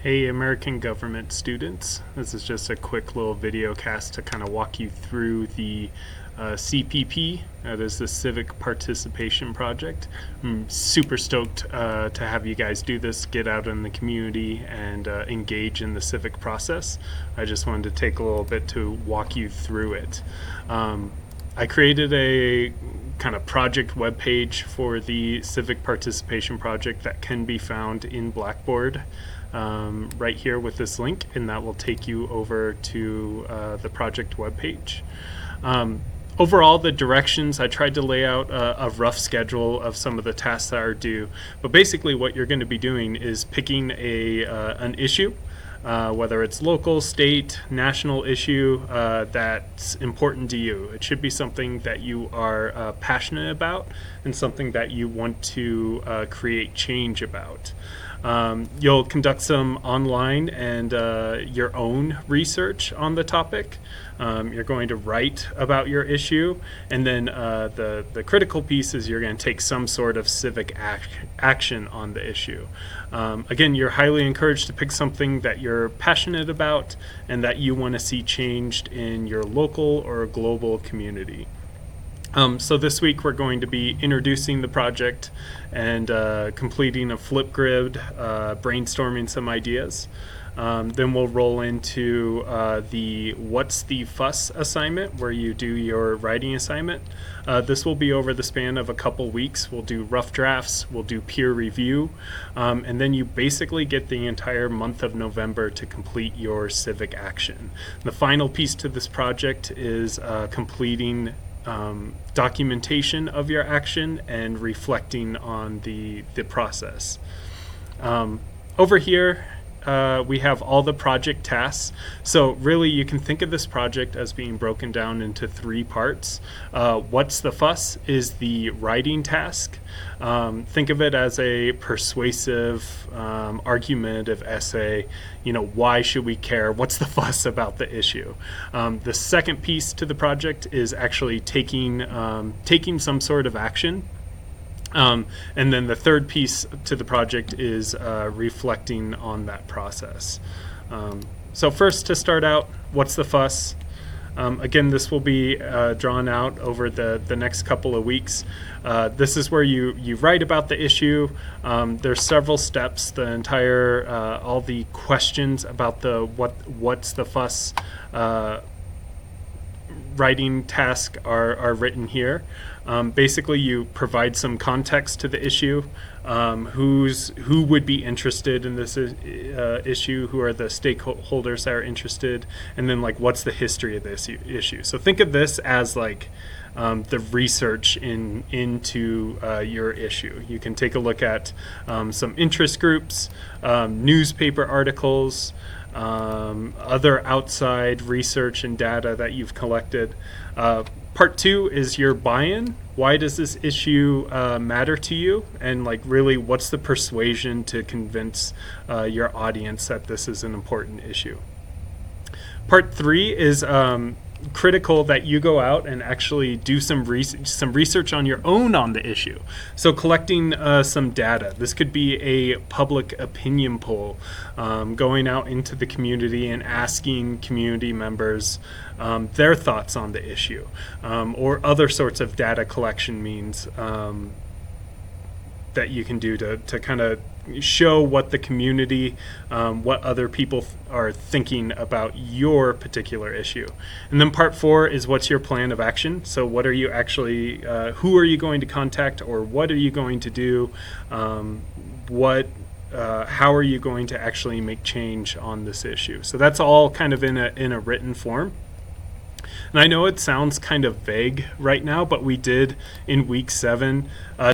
Hey, American government students. This is just a quick little video cast to kind of walk you through the CPP, that is the Civic Participation Project. I'm super stoked to have you guys do this, get out in the community and engage in the civic process. I just wanted to take a little bit to walk you through it. I created a kind of project webpage for the Civic Participation Project that can be found in Blackboard right here with this link, and that will take you over to the project webpage. Overall, the directions, I tried to lay out a rough schedule of some of the tasks that are due, but basically what you're going to be doing is picking an issue, whether it's local, state, national issue that's important to you. It should be something that you are passionate about and something that you want to create change about. You'll conduct some online and your own research on the topic. You're going to write about your issue, and then the critical piece is you're going to take some sort of civic action on the issue. Again, you're highly encouraged to pick something that you're passionate about and that you want to see changed in your local or global community. So this week we're going to be introducing the project and completing a flip grid, brainstorming some ideas. Then we'll roll into the What's the Fuss assignment, where you do your writing assignment. This will be over the span of a couple weeks. We'll do rough drafts, we'll do peer review, and then you basically get the entire month of November to complete your civic action. The final piece to this project is completing documentation of your action and reflecting on the process. Over here we have all the project tasks. So really you can think of this project as being broken down into three parts. What's the fuss is the writing task. Think of it as a persuasive, argumentative essay. You know, why should we care? What's the fuss about the issue? The second piece to the project is actually taking some sort of action. And then the third piece to the project is reflecting on that process. So first, to start out, what's the fuss? Again, this will be drawn out over the next couple of weeks. This is where you write about the issue. There's several steps. The entire, all the questions about the what's the fuss writing task are written here. Basically, you provide some context to the issue. Who would be interested in this issue? Who are the stakeholders that are interested? And then, like, what's the history of this issue? So think of this as like the research into your issue. You can take a look at some interest groups, newspaper articles, other outside research and data that you've collected. Part two is your buy-in. Why does this issue matter to you? And like really, what's the persuasion to convince your audience that this is an important issue? Part three is critical that you go out and actually do some research on your own on the issue. So collecting some data. This could be a public opinion poll, going out into the community and asking community members their thoughts on the issue, or other sorts of data collection means that you can do to kind of show what the community, what other people are thinking about your particular issue. And then part four is what's your plan of action. So what are you actually, who are you going to contact, or what are you going to do? How are you going to actually make change on this issue? So that's all kind of in a written form. And I know it sounds kind of vague right now, but we did in week 7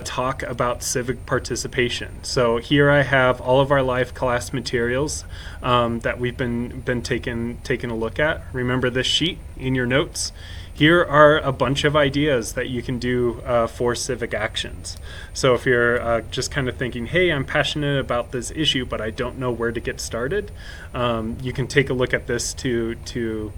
talk about civic participation. So here I have all of our live class materials that we've been taking a look at. Remember this sheet in your notes? Here are a bunch of ideas that you can do for civic actions. So if you're just kind of thinking, hey, I'm passionate about this issue, but I don't know where to get started, you can take a look at this to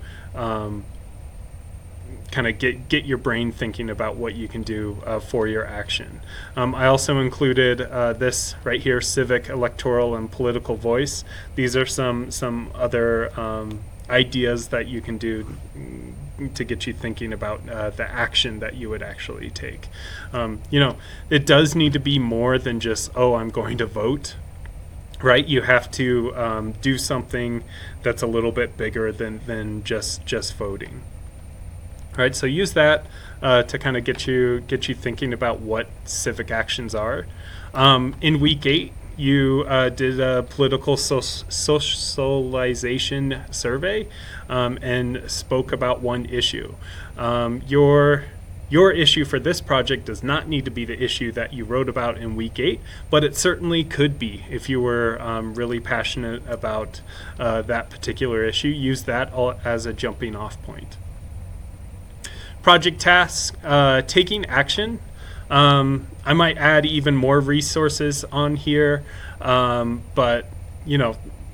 kind of get your brain thinking about what you can do for your action. I also included this right here, civic, electoral, and political voice. These are some other ideas that you can do to get you thinking about the action that you would actually take. It does need to be more than just, oh, I'm going to vote. Right, you have to do something that's a little bit bigger than just voting. Right, so use that to kind of get you thinking about what civic actions are. In week 8, you did a political socialization survey and spoke about one issue. Your issue for this project does not need to be the issue that you wrote about in week 8, but it certainly could be if you were really passionate about that particular issue. Use that as a jumping off point. Project tasks, taking action. I might add even more resources on here, but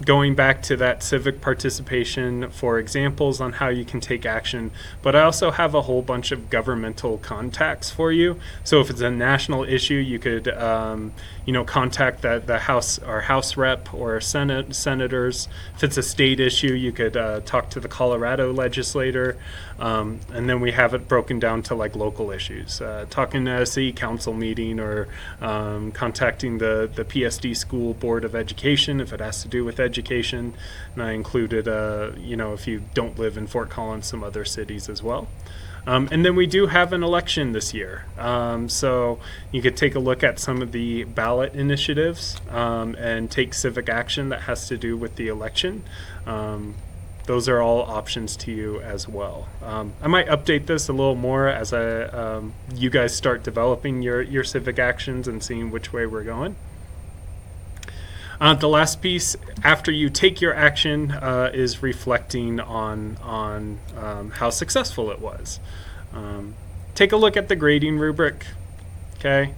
going back to that civic participation for examples on how you can take action, but I also have a whole bunch of governmental contacts for you. So if it's a national issue, you could contact the House rep or senators. If it's a state issue, you could talk to the Colorado legislator, and then we have it broken down to like local issues, talking at a city council meeting or contacting the PSD school board of education if it has to do with education. And I included if you don't live in Fort Collins, some other cities as well. And then we do have an election this year. So you could take a look at some of the ballot initiatives and take civic action that has to do with the election. Those are all options to you as well. I might update this a little more as you guys start developing your civic actions and seeing which way we're going. The last piece, after you take your action, is reflecting on how successful it was. Take a look at the grading rubric. Okay.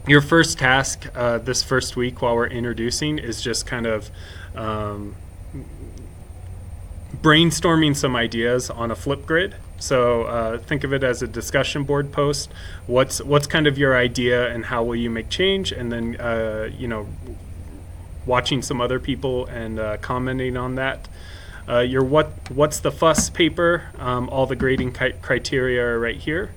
Your first task this first week while we're introducing is just kind of brainstorming some ideas on a flip grid. So think of it as a discussion board post. What's kind of your idea and how will you make change? And then watching some other people and commenting on that. Your what's the fuss paper. All the grading criteria are right here.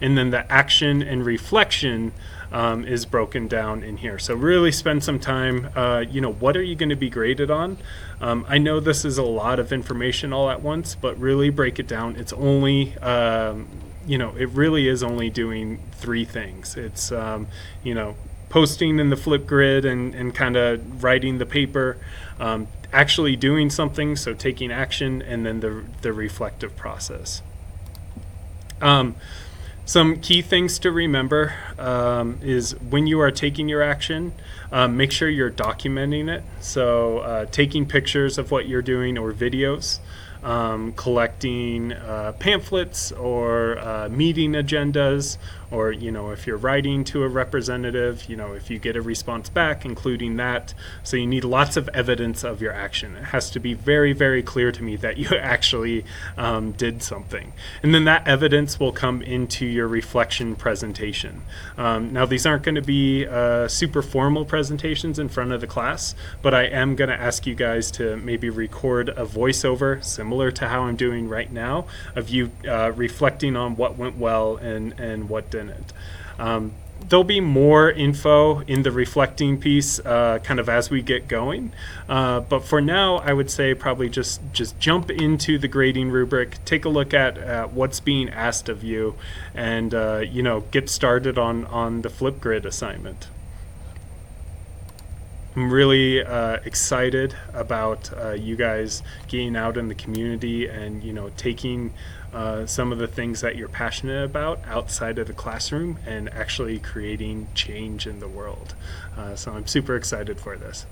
And then the action and reflection is broken down in here. So really spend some time, what are you going to be graded on? I know this is a lot of information all at once, but really break it down. It's only, it really is only doing 3 things. It's, posting in the flip grid and kind of writing the paper, actually doing something, so taking action, and then the reflective process. Some key things to remember is when you are taking your action, make sure you're documenting it. So taking pictures of what you're doing or videos, collecting pamphlets or meeting agendas, or if you're writing to a representative, if you get a response back, including that. So you need lots of evidence of your action. It has to be very, very clear to me that you actually did something, and then that evidence will come into your reflection presentation. Now these aren't going to be super formal presentations in front of the class, but I am going to ask you guys to maybe record a voiceover similar to how I'm doing right now, of you reflecting on what went well and what didn't. There'll be more info in the reflecting piece kind of as we get going, but for now I would say probably just jump into the grading rubric, take a look at what's being asked of you, and get started on the flip grid assignment. I'm really excited about you guys getting out in the community and taking some of the things that you're passionate about outside of the classroom and actually creating change in the world. So I'm super excited for this.